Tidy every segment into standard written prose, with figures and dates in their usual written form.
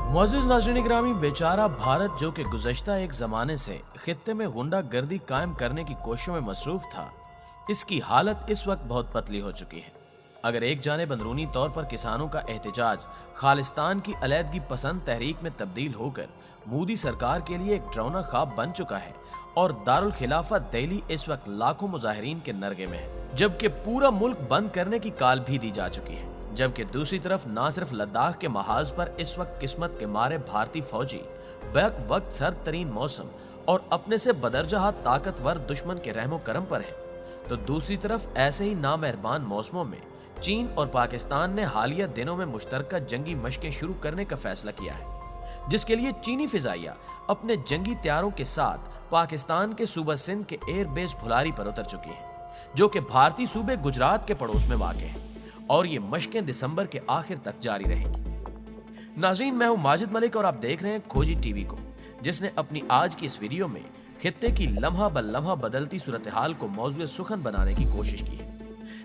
मुअज़्ज़िज़ नाज़रीन ग्रामी, बेचारा भारत जो कि गुज़श्ता एक ज़माने से खित्ते में गुंडा गर्दी कायम करने की कोशिशों में मसरूफ़ था, इसकी हालत इस वक्त बहुत पतली हो चुकी है। अगर एक जानिब अंदरूनी तौर पर किसानों का एहतजाज खालिस्तान की अलहदगी पसंद तहरीक में तब्दील होकर मोदी सरकार के लिए एक डरावना ख्वाब बन चुका है और दारुल खिलाफत दिल्ली इस वक्त लाखों मुजाहिरीन के नरगे में है, जबकि पूरा मुल्क बंद करने की काल भी दी जा चुकी है। जबकि दूसरी तरफ ना सिर्फ लद्दाख के महाज पर इस वक्त किस्मत के मारे भारतीय फौजी बैक वक्त सर्द तरीन मौसम और अपने से बदरजहा ताकतवर दुश्मन के रहमो करम पर है, तो दूसरी तरफ ऐसे ही नामेहरबान मौसमों में चीन और पाकिस्तान ने हालिया दिनों में मुश्तरका जंगी मशकें शुरू करने का फैसला किया है, जिसके लिए चीनी फिजाइया अपने जंगी तैयारों के साथ पाकिस्तान के सूबा सिंध के एयरबेस भुलारी पर उतर चुकी है, जो कि भारतीय सूबे गुजरात के पड़ोस में वाक़ है, और ये मशकें दिसंबर के आखिर तक जारी रहेंगी। नाज़रीन, मैं हूं माजिद मलिक और आप देख रहे हैं खोजी टीवी को, जिसने अपनी आज की इस वीडियो में खित्ते की लम्हा ब लम्हा बदलती सूरत हाल को मौज़ूए सुखन बनाने की कोशिश की है।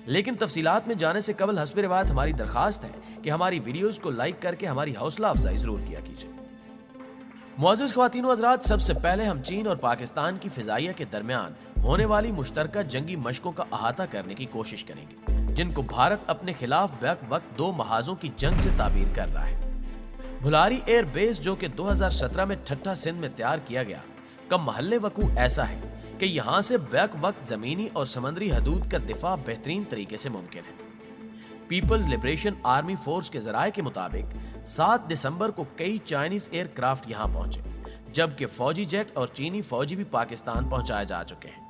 लेकिन तफसीलात में जाने से कबल हस्ब रिवायत हमारी दरखास्त है कि हमारी वीडियोस को लाइक करके हमारी हौसला अफजाई जरूर किया कीजिए। मुअज़्ज़िज़ ख्वातीन व हज़रात, सबसे पहले हम चीन और पाकिस्तान की फिजाइया के दरमियान होने वाली मुश्तरका जंगी मशकों का अहाता करने की कोशिश करेंगे, जिनको भारत अपने खिलाफ बैक वक्त दो महाजों की जंग से ताबीर कर रहा है। भुलारी एयर बेस, जो कि 2017 में ठट्टा सिंध में तैयार किया गया, का महल्ले वकू ऐसा है कि यहाँ से बैक वक्त जमीनी और समंदरी हदूद का दिफा बेहतरीन तरीके से मुमकिन है। पीपल्स लिबरेशन आर्मी फोर्स के जराये के मुताबिक 7 दिसंबर को कई चाइनीज एयरक्राफ्ट यहाँ पहुंचे, जबकि फौजी जेट और चीनी फौजी भी पाकिस्तान पहुंचाए जा चुके हैं,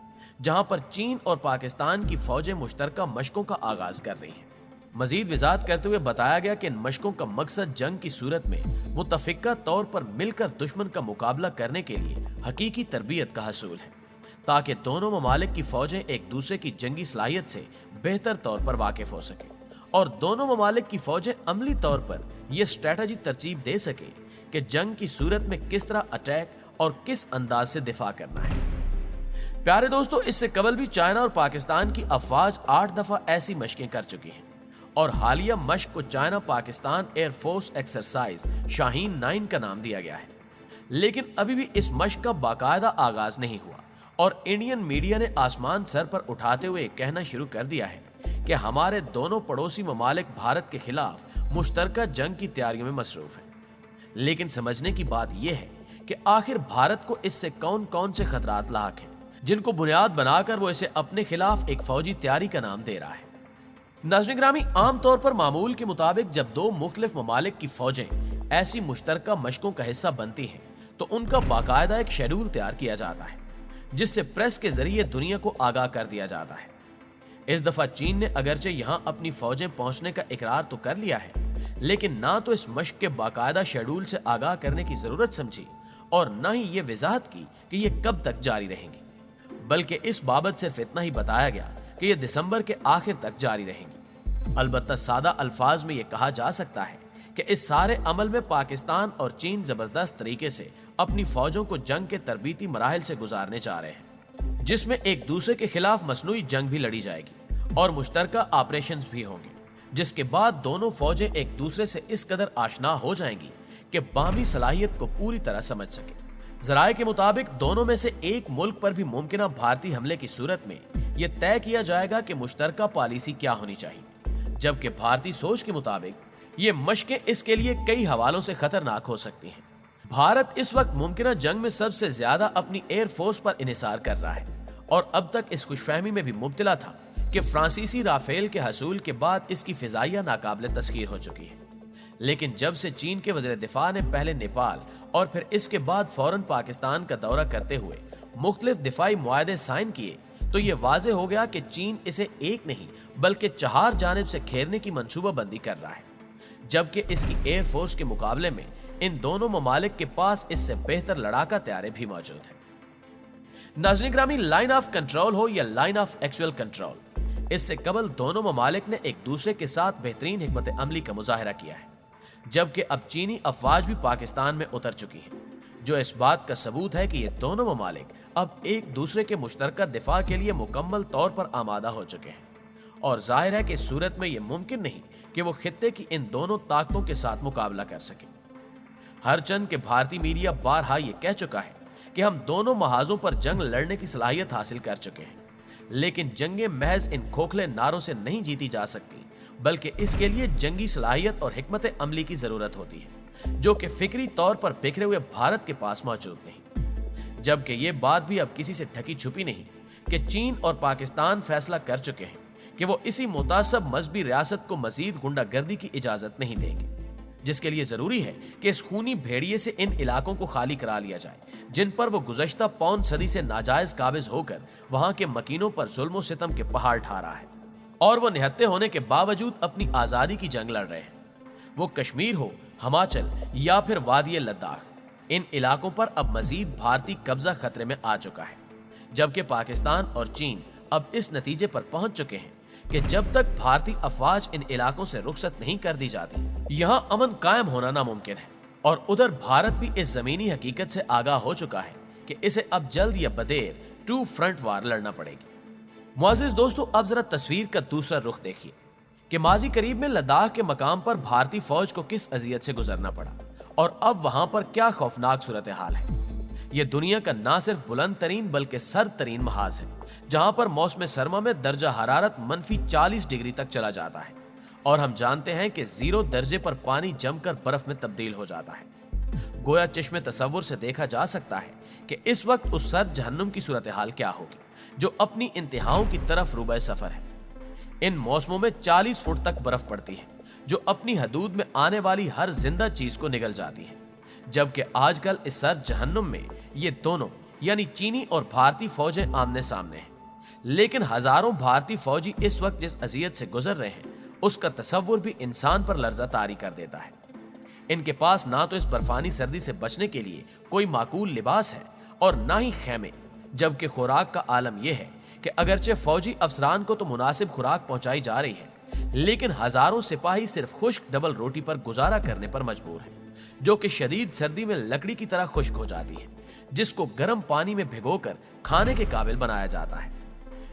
जहां पर चीन और पाकिस्तान की फौजें मुश्तरका मशकों का आगाज कर रही हैं। मजीद वजाहत करते हुए बताया गया कि इन मशकों का मकसद जंग की सूरत में मुतफिका तौर पर मिलकर दुश्मन का मुकाबला करने के लिए हकीकी तरबियत का हसूल है, ताकि दोनों ममालिक की फौजें एक दूसरे की जंगी सलाहियत से बेहतर तौर पर वाकिफ हो सके और दोनों ममालिक की फौजें अमली तौर पर यह स्ट्रेटजी तरतीब दे सके कि जंग की सूरत में किस तरह अटैक और किस अंदाज से दिफा करना है। प्यारे दोस्तों, इससे कबल भी चाइना और पाकिस्तान की अफवाज 8 दफा ऐसी मशकें कर चुकी हैं और हालिया मशक को China Pakistan air force exercise Shaheen 9 का नाम दिया गया है। लेकिन अभी भी इस मशक का बाकायदा आगाज नहीं हुआ और इंडियन मीडिया ने आसमान सर पर उठाते हुए कहना शुरू कर दिया है कि हमारे दोनों पड़ोसी ममालिक भारत के खिलाफ मुश्तरका जंग की तैयारियों में मसरूफ हैं। लेकिन समझने की बात यह है कि आखिर भारत को इससे कौन कौन से खतरात लाक हैं, जिनको बुनियाद बनाकर वो इसे अपने खिलाफ एक फौजी तैयारी का नाम दे रहा है। नाज़रीन ग्रामी, आमतौर पर मामूल के मुताबिक जब दो मुख्तलिफ ममालिक की फौजें ऐसी मुश्तरका मशकों का हिस्सा बनती हैं, तो उनका बाकायदा एक शेड्यूल तैयार किया जाता है, जिससे प्रेस के जरिए दुनिया को आगाह कर दिया जाता है। इस दफा चीन ने अगरचे यहां अपनी फौजें पहुंचने का इकरार तो कर लिया है, लेकिन ना तो इस मशक के बाकायदा शेड्यूल से आगाह करने की जरूरत समझी और न ही ये वजाहत की कि ये कब तक जारी रहेंगी, बल्कि इस बाबत सिर्फ इतना ही बताया गया कि ये दिसंबर के आखिर तक जारी रहेंगी। अलबत्ता सादा अल्फाज में ये कहा जा सकता है कि इस सारे अमल में पाकिस्तान और चीन जबरदस्त तरीके से अपनी फौजों को जंग के तरबीती मराहिल से गुजारने जा रहे हैं, जिसमें एक दूसरे के खिलाफ मसनूई जंग भी लड़ी जाएगी और मुश्तरका ऑपरेशंस भी होंगे, जिसके बाद दोनों फौजें एक दूसरे से इस कदर आशना हो जाएंगी कि बाहमी सलाहियत को पूरी तरह समझ सके। जराये के मुताबिक दोनों में से एक मुल्क पर भी मुमकिन भारतीय हमले की सूरत में यह तय किया जाएगा कि मुश्तरका पॉलिसी क्या होनी चाहिए, जबकि भारतीय सोच के मुताबिक ये मशकें इसके लिए कई हवालों से खतरनाक हो सकती हैं। भारत इस वक्त मुमकिन जंग में सबसे ज्यादा अपनी एयरफोर्स पर इन्हिसार कर रहा है और अब तक इस खुशफहमी में भी मुब्तला था कि फ्रांसीसी राफेल के हसूल के बाद इसकी फिजाइया नाकाबिले तस्खीर हो चुकी है। लेकिन जब से चीन के वज़ीर दिफा ने पहले नेपाल और फिर इसके बाद फौरन पाकिस्तान का दौरा करते हुए मुख्तलिफ दिफाई मुआहदे साइन किए, तो ये वाजे हो गया कि चीन इसे एक नहीं बल्कि 4 जानिब से घेरने की मंसूबाबंदी कर रहा है, जबकि इसकी एयरफोर्स के मुकाबले में इन दोनों ममालिक के पास इससे बेहतर लड़ाका तैयारे भी मौजूद है। नाज़रीन ग्रामी, लाइन ऑफ कंट्रोल हो या लाइन ऑफ एक्चुअल कंट्रोल, इससे कबल दोनों ममालिक ने एक दूसरे के साथ बेहतरीन हिकमत अमली का मुजाहरा किया है, जबकि अब चीनी अफवाज भी पाकिस्तान में उतर चुकी है, जो इस बात का सबूत है कि ये दोनों ममालिक अब एक दूसरे के मुश्तरका दिफा के लिए मुकम्मल तौर पर आमादा हो चुके हैं और जाहिर है कि इस सूरत में यह मुमकिन नहीं कि वो खित्ते की इन दोनों ताकतों के साथ मुकाबला कर सके। हरचंद के भारतीय मीडिया बारहा ये कह चुका है कि हम दोनों महाजों पर जंग लड़ने की सलाहियत हासिल कर चुके हैं, लेकिन जंगें महज इन खोखले नारों से नहीं जीती जा सकती, बल्कि इसके लिए जंगी सलाहियत और हिकमत अमली की जरूरत होती है, जो कि फिक्री तौर पर बिखरे हुए भारत के पास मौजूद नहीं। जबकि ये बात भी अब किसी से ढकी छुपी नहीं कि चीन और पाकिस्तान फैसला कर चुके हैं कि वो इसी मुतासब मजहबी रियासत को मजीद गुंडागर्दी की इजाजत नहीं देंगे, जिसके लिए जरूरी है कि इस खूनी भेड़िए से इन इलाकों को खाली करा लिया जाए, जिन पर वो गुज़श्ता पौन सदी से नाजायज काबिज होकर वहां के मकीनों पर जुल्म और सितम के पहाड़ ठा रहा है, और वो निहत्ते होने के बावजूद अपनी आजादी की जंग लड़ रहे हैं। वो कश्मीर हो, हिमाचल या फिर वादी लद्दाख, इन इलाकों पर अब मजीद भारतीय कब्जा खतरे में आ चुका है, जबकि पाकिस्तान और चीन अब इस नतीजे पर पहुंच चुके हैं कि जब तक भारतीय अफवाज इन इलाकों से रुखसत नहीं कर दी जाती, यहां अमन कायम होना नामुमकिन है। और उधर भारत भी इस जमीनी हकीकत से आगाह हो चुका है कि इसे अब जल्द या बदेर टू फ्रंट वार लड़ना पड़ेगी। मुअज़्ज़िज़ दोस्तों, अब जरा तस्वीर का दूसरा रुख देखिए कि माजी करीब में लद्दाख के मकाम पर भारतीय फौज को किस अजियत से गुजरना पड़ा और अब वहां पर क्या खौफनाक सूरत हाल है। यह दुनिया का ना सिर्फ बुलंद तरीन बल्कि सर्द तरीन महाज है, जहां पर मौसम सरमा में दर्जा हरारत -40 डिग्री तक चला जाता है, और हम जानते हैं कि 0 दर्जे पर पानी जमकर बर्फ में तब्दील हो जाता है। गोया चश्मे तसव्वुर से देखा जा सकता है कि इस वक्त उस सर्द जहन्नुम की सूरत हाल क्या होगी, जो अपनी इंतहाओं की तरफ रुबे सफर है। इन मौसमों में 40 फुट तक बर्फ पड़ती है, जो अपनी हदूद में आने वाली हर जिंदा चीज को निगल जाती है। जबकि आजकल इस सर्द जहन्नुम में ये दोनों यानी चीनी और भारतीय फौजें आमने सामने हैं, लेकिन हजारों भारतीय फौजी इस वक्त जिस अजियत से गुजर रहे हैं उसका तसव्वुर भी इंसान पर लर्जा तारी कर देता है। इनके पास ना तो इस बर्फानी सर्दी से बचने के लिए कोई माकूल लिबास है और ना ही खेमे, जबकि खुराक का आलम यह है कि अगरचे फौजी अफसरान को तो मुनासिब खुराक पहुंचाई जा रही है, लेकिन हजारों सिपाही सिर्फ खुश्क डबल रोटी पर गुजारा करने पर मजबूर है, जो कि शदीद सर्दी में लकड़ी की तरह खुश्क हो जाती है, जिसको गर्म पानी में भिगोकर खाने के काबिल बनाया जाता है।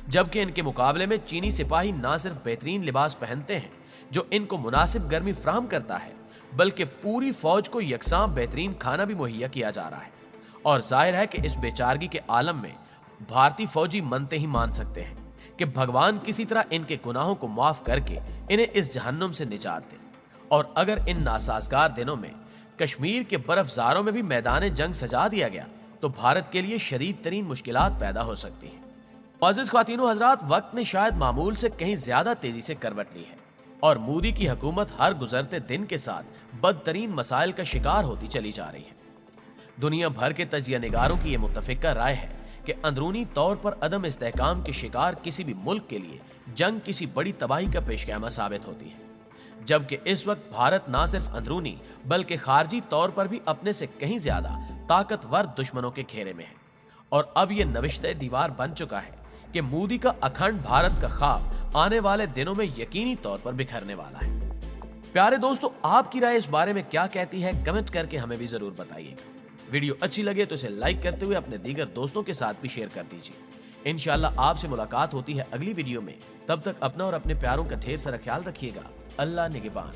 जबकि इनके मुकाबले में चीनी सिपाही ना सिर्फ बेहतरीन लिबास पहनते हैं जो इनको मुनासिब गर्मी फ्राहम करता है, बल्कि पूरी फौज को यकसां बेहतरीन खाना भी मुहैया किया जा रहा है। और जाहिर है कि इस बेचारगी के आलम में भारतीय फौजी मनते ही मान सकते हैं कि भगवान किसी तरह इनके गुनाहों को माफ करके इन्हें इस जहन्नुम से निजात दे। और अगर इन नासाजगार दिनों में कश्मीर के बर्फजारों में भी मैदान जंग सजा दिया गया तो भारत के लिए शदीद तरीन मुश्किलात पैदा हो सकती हैं। मुअज़्ज़िज़ ख्वातीन व हज़रात, वक्त ने शायद मामूल से कहीं ज्यादा तेजी से करवट ली है और मोदी की हुकूमत हर गुजरते दिन के साथ बदतरीन मसाइल का शिकार होती चली जा रही है। दुनिया भर के तजिया निगारों की यह मुत्तफ़िका राय है कि अंदरूनी तौर पर अदम इस्तेहकाम के शिकार किसी भी मुल्क के लिए जंग किसी बड़ी तबाही का पेशखैमा साबित होती है, जबकि इस वक्त भारत ना सिर्फ अंदरूनी बल्कि खारजी तौर पर भी अपने से कहीं ज्यादा ताकतवर दुश्मनों के घेरे में है। और अब यह नविश्ते दीवार बन चुका है कि मोदी का अखंड भारत का ख्वाब आने वाले दिनों में यकीनी तौर पर बिखरने वाला है। प्यारे दोस्तों, आपकी राय इस बारे में क्या कहती है, कमेंट करके हमें भी जरूर बताइएगा। वीडियो अच्छी लगे तो इसे लाइक करते हुए अपने दीगर दोस्तों के साथ भी शेयर कर दीजिए। इंशाअल्लाह आपसे मुलाकात होती है अगली वीडियो में। तब तक अपना और अपने प्यारों का ढेर सारा ख्याल रखिएगा। अल्लाह निगहबान।